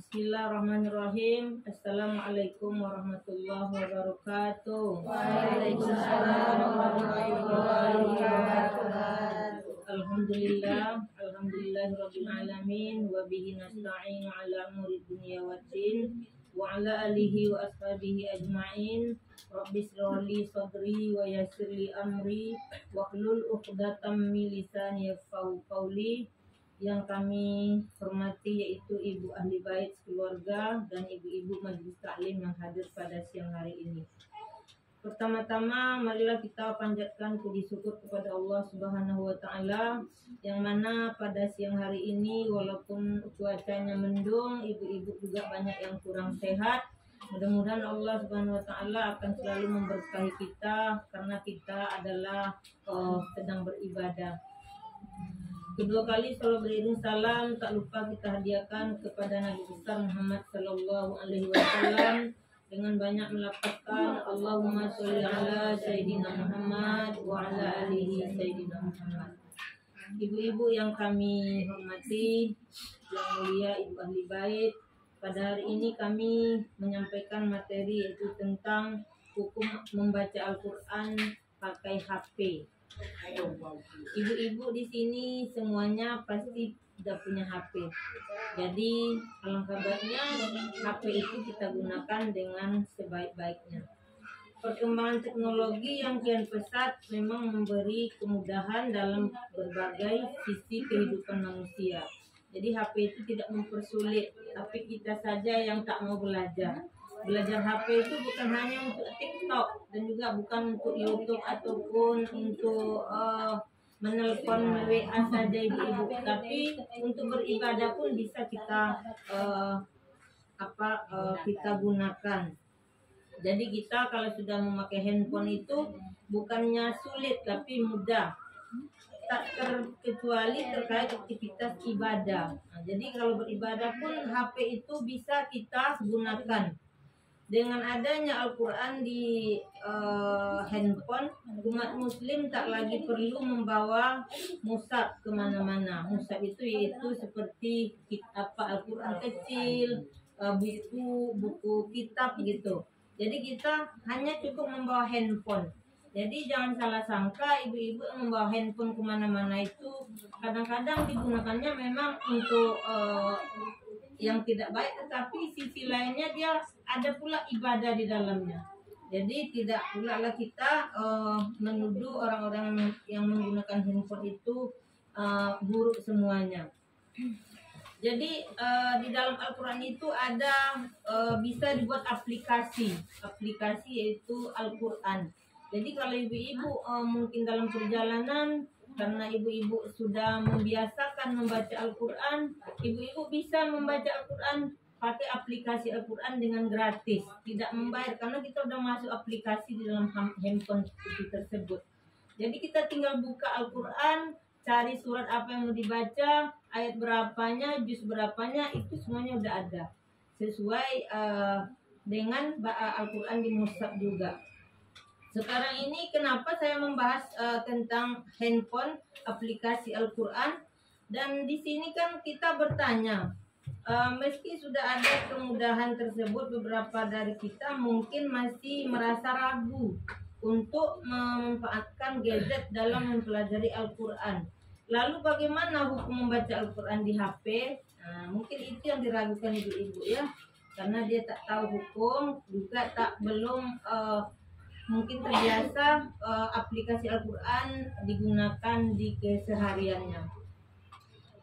Bismillahirrahmanirrahim. Assalamualaikum warahmatullahi wabarakatuh. Waalaikumsalam warahmatullahi wabarakatuh. Alhamdulillahirabbil alamin wa bihi nasta'inu ala umuri dunya waddin wa ala alihi wa ashabihi ajma'in. Rabbi shrah li sadri wa yassir li amri wa hlul 'uqdatam min lisani yafqahu qawli. Yang kami hormati yaitu ibu ahli bait keluarga dan ibu-ibu majelis taklim yang hadir pada siang hari ini. Pertama-tama marilah kita panjatkan puji syukur kepada Allah Subhanahu wa taala yang mana pada siang hari ini walaupun cuacanya mendung, ibu-ibu juga banyak yang kurang sehat. Mudah-mudahan Allah Subhanahu wa taala akan selalu memberkahi kita karena kita adalah sedang beribadah. Kedua kali selalu beriring salam tak lupa kita hadiahkan kepada Nabi besar Muhammad sallallahu alaihi wasallam dengan banyak melafazkan Allahumma sholli ala sayyidina Muhammad wa ala alihi sayyidina Muhammad. Ibu-ibu yang kami hormati, yang mulia ibu ahli bait, pada hari ini kami menyampaikan materi yaitu tentang hukum membaca Al-Qur'an pakai HP. Ibu-ibu di sini semuanya pasti sudah punya HP. Jadi alangkah baiknya HP itu kita gunakan dengan sebaik-baiknya. Perkembangan teknologi yang kian pesat memang memberi kemudahan dalam berbagai sisi kehidupan manusia. Jadi HP itu tidak mempersulit, tapi kita saja yang tak mau belajar. Belajar HP itu bukan hanya untuk TikTok dan juga bukan untuk YouTube ataupun untuk menelpon WA saja ibu-ibu, tapi untuk beribadah pun bisa kita kita gunakan. Jadi kita kalau sudah memakai handphone itu bukannya sulit tapi mudah. Tak terkecuali terkait aktivitas ibadah. Nah, jadi kalau beribadah pun HP itu bisa kita gunakan. Dengan adanya Al-Quran di handphone, umat muslim tak lagi perlu membawa mushaf kemana-mana. Mushaf itu yaitu seperti Al-Quran kecil, buku kitab gitu. Jadi kita hanya cukup membawa handphone. Jadi jangan salah sangka ibu-ibu yang membawa handphone kemana-mana itu kadang-kadang digunakannya memang untuk yang tidak baik, tetapi sisi lainnya dia ada pula ibadah di dalamnya. Jadi tidak pula lah kita menuduh orang-orang yang menggunakan handphone itu buruk semuanya. Jadi di dalam Al-Quran itu ada bisa dibuat aplikasi yaitu Al-Quran. Jadi kalau ibu-ibu mungkin dalam perjalanan karena ibu-ibu sudah membiasakan membaca Al-Quran, ibu-ibu bisa membaca Al-Quran pakai aplikasi Al-Quran dengan gratis, tidak membayar karena kita sudah masuk aplikasi di dalam handphone itu tersebut. Jadi kita tinggal buka Al-Quran, cari surat apa yang mau dibaca, ayat berapanya, juz berapanya, itu semuanya udah ada sesuai dengan Al-Quran di mushaf juga. Sekarang ini kenapa saya membahas tentang handphone aplikasi Al-Quran, dan di sini kan kita bertanya, meski sudah ada kemudahan tersebut, beberapa dari kita mungkin masih merasa ragu untuk memanfaatkan gadget dalam mempelajari Al-Quran. Lalu bagaimana hukum membaca Al-Quran di HP? Mungkin itu yang diragukan ibu-ibu ya, karena dia tak tahu hukum, juga belum mungkin terbiasa aplikasi Al-Quran digunakan di kesehariannya.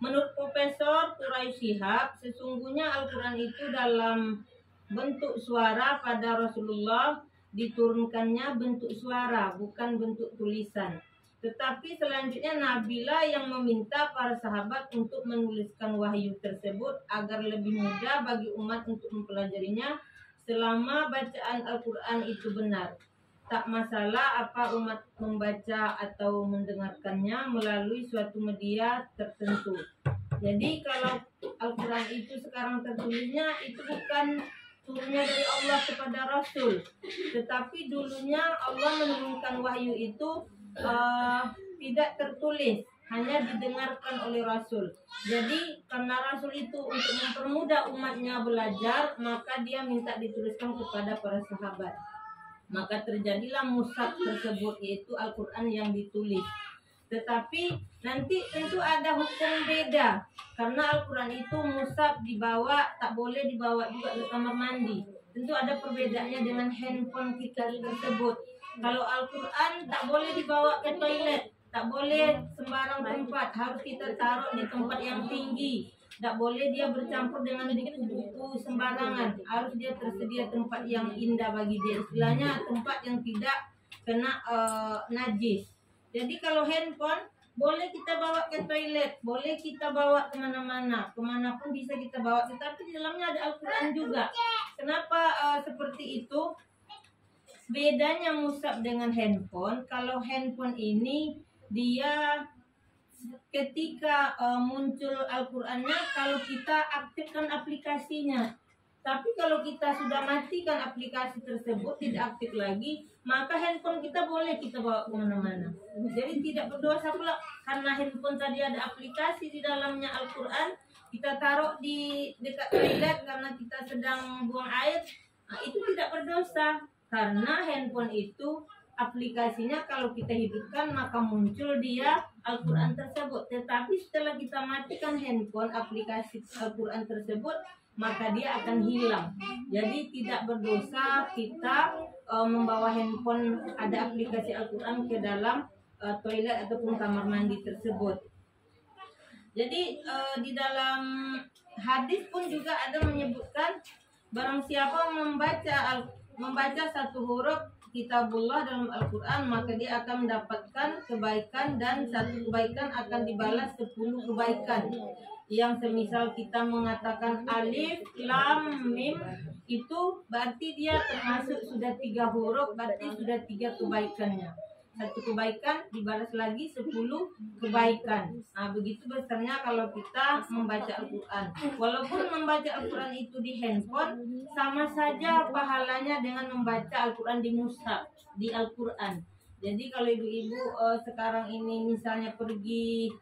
Menurut Profesor Quraisy Shihab, sesungguhnya Al-Quran itu dalam bentuk suara pada Rasulullah diturunkannya bentuk suara, bukan bentuk tulisan. Tetapi selanjutnya Nabilah yang meminta para sahabat untuk menuliskan wahyu tersebut agar lebih mudah bagi umat untuk mempelajarinya selama bacaan Al-Quran itu benar. Tak masalah apa umat membaca atau mendengarkannya melalui suatu media tertentu. Jadi kalau Al-Quran itu sekarang tertulisnya itu bukan turunnya dari Allah kepada Rasul, tetapi dulunya Allah menurunkan wahyu itu tidak tertulis, hanya didengarkan oleh Rasul. Jadi karena Rasul itu untuk mempermudah umatnya belajar, maka dia minta dituliskan kepada para sahabat. Maka terjadilah mushaf tersebut, yaitu Al-Quran yang ditulis. Tetapi nanti tentu ada hukum beda, karena Al-Quran itu mushaf dibawa, tak boleh dibawa juga ke kamar mandi. Tentu ada perbedaannya dengan handphone kita tersebut. Kalau Al-Quran tak boleh dibawa ke toilet, tak boleh sembarang tempat, harus kita taruh di tempat yang tinggi. Tak boleh dia bercampur dengan buku-buku sembarangan, harus dia tersedia tempat yang indah bagi dia, istilahnya tempat yang tidak kena najis. Jadi kalau handphone boleh kita bawa ke toilet, boleh kita bawa kemana-mana, kemanapun bisa kita bawa, tetapi di dalamnya ada Al-Quran juga. Kenapa seperti itu? Bedanya mushaf dengan handphone, kalau handphone ini dia ketika muncul Al-Qur'annya kalau kita aktifkan aplikasinya. Tapi kalau kita sudah matikan aplikasi tersebut, tidak aktif lagi, maka handphone kita boleh kita bawa kemana-mana. Jadi tidak berdosa pula, karena handphone tadi ada aplikasi di dalamnya Al-Quran, kita taruh di dekat toilet karena kita sedang buang air, nah, itu tidak berdosa. Karena handphone itu aplikasinya kalau kita hidupkan maka muncul dia Al-Quran tersebut. Tetapi setelah kita matikan handphone aplikasi Al-Quran tersebut, maka dia akan hilang. Jadi tidak berdosa kita membawa handphone ada aplikasi Al-Quran ke dalam toilet ataupun kamar mandi tersebut. Jadi di dalam hadis pun juga ada menyebutkan barang siapa membaca satu huruf kitabullah dalam Al-Quran, maka dia akan mendapatkan kebaikan, dan satu kebaikan akan dibalas 10 kebaikan. Yang semisal kita mengatakan alif, lam, mim, itu berarti dia termasuk sudah 3 huruf, berarti sudah 3 kebaikannya. Satu kebaikan dibalas lagi 10 kebaikan. Nah, begitu besarnya kalau kita membaca Al-Quran. Walaupun membaca Al-Quran itu di handphone, sama saja pahalanya dengan membaca Al-Quran di mushaf, di Al-Quran. Jadi kalau ibu-ibu sekarang ini misalnya pergi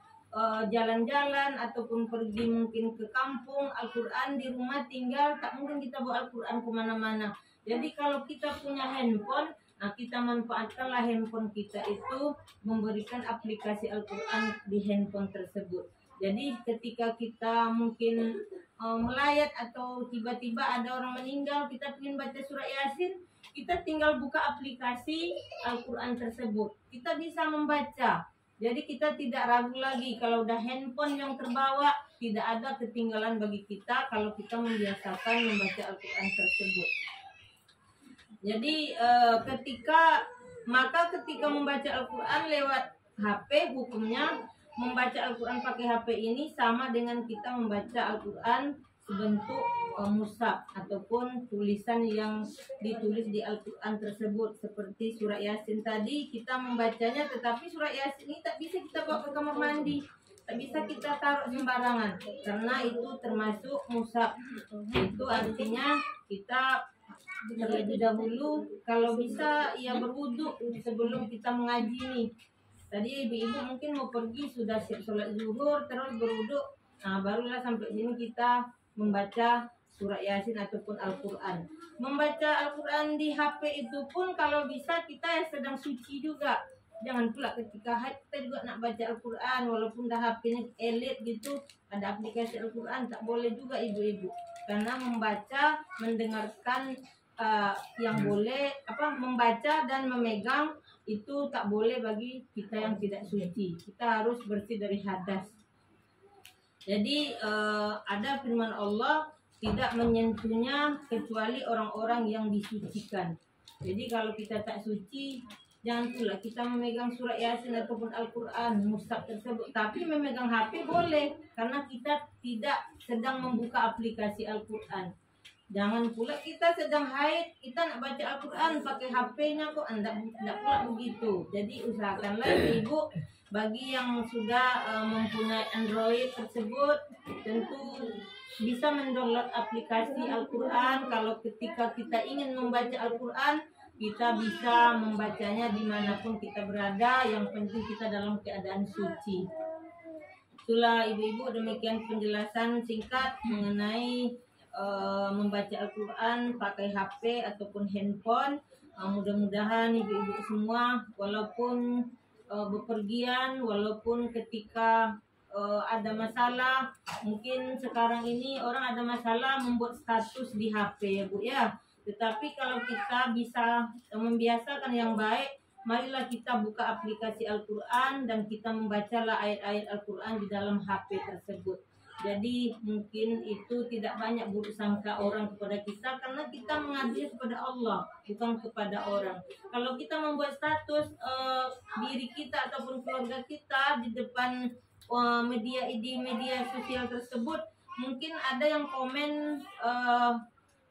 jalan-jalan ataupun pergi mungkin ke kampung, Al-Quran di rumah tinggal, tak mungkin kita bawa Al-Quran kemana-mana. Jadi kalau kita punya handphone, nah, kita manfaatkanlah handphone kita itu memberikan aplikasi Al-Quran di handphone tersebut. Jadi ketika kita mungkin melayat atau tiba-tiba ada orang meninggal, kita ingin baca surah Yasin, kita tinggal buka aplikasi Al-Quran tersebut. Kita bisa membaca. Jadi kita tidak ragu lagi, kalau udah handphone yang terbawa, tidak ada ketinggalan bagi kita kalau kita membiasakan membaca Al-Quran tersebut. Jadi ketika membaca Al-Quran lewat HP, hukumnya membaca Al-Quran pakai HP ini sama dengan kita membaca Al-Quran sebentuk mushaf ataupun tulisan yang ditulis di Al-Quran tersebut. Seperti surah Yasin tadi, kita membacanya, tetapi surah Yasin ini tak bisa kita bawa ke kamar mandi, tak bisa kita taruh sembarangan, karena itu termasuk mushaf. Itu artinya kita terlebih dahulu kalau bisa ya berwudu sebelum kita mengaji nih. Tadi ibu-ibu mungkin mau pergi sudah siap sholat zuhur terus berwudu, nah barulah sampai sini kita membaca surah Yasin ataupun Al-Quran. Membaca Al-Quran di HP itu pun kalau bisa kita yang sedang suci juga. Jangan pula ketika haid kita juga nak baca Al-Quran, walaupun dah HP-nya elit gitu, ada aplikasi Al-Quran, tak boleh juga ibu-ibu. Karena membaca, mendengarkan yang boleh, membaca dan memegang itu tak boleh bagi kita yang tidak suci. Kita harus bersih dari hadas. Jadi ada firman Allah, tidak menyentuhnya kecuali orang-orang yang disucikan. Jadi kalau kita tak suci, jangan pula kita memegang surah Yasin ataupun Al-Quran, mushaf tersebut. Tapi memegang HP boleh, karena kita tidak sedang membuka aplikasi Al-Quran. Jangan pula kita sedang haid, kita nak baca Al-Quran pakai HP-nya kok, tidak pula begitu. Jadi usahakanlah ibu, bagi yang sudah mempunyai Android tersebut, tentu bisa mendownload aplikasi Al-Quran. Kalau ketika kita ingin membaca Al-Quran, kita bisa membacanya dimanapun kita berada, yang penting kita dalam keadaan suci. Itulah ibu-ibu, demikian penjelasan singkat mengenai membaca Al-Quran pakai HP ataupun handphone. Mudah-mudahan ibu-ibu semua walaupun bepergian, walaupun ketika ada masalah, mungkin sekarang ini orang ada masalah membuat status di HP ya Bu ya. Tetapi kalau kita bisa membiasakan yang baik, marilah kita buka aplikasi Al-Quran dan kita membacalah ayat-ayat Al-Quran di dalam HP tersebut. Jadi mungkin itu tidak banyak buruk sangka orang kepada kita, karena kita mengabdi kepada Allah, bukan kepada orang. Kalau kita membuat status diri kita ataupun keluarga kita di depan media sosial tersebut, mungkin ada yang komen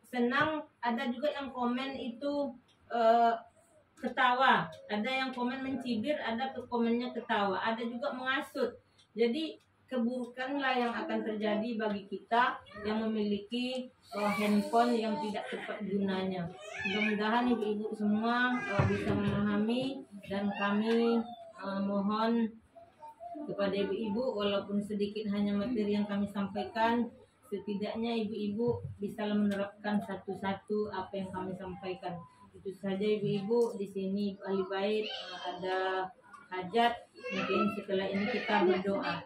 senang, ada juga yang komen itu ketawa, ada yang komen mencibir, ada komennya ketawa, ada juga mengasut. Jadi keburukanlah yang akan terjadi bagi kita yang memiliki handphone yang tidak tepat gunanya. Mudah-mudahan ibu-ibu semua bisa memahami, dan kami mohon kepada ibu-ibu, walaupun sedikit hanya materi yang kami sampaikan, setidaknya ibu-ibu bisa menerapkan satu-satu apa yang kami sampaikan. Itu saja ibu-ibu. Di sini ahli bait ada hajat, mungkin setelah ini kita berdoa.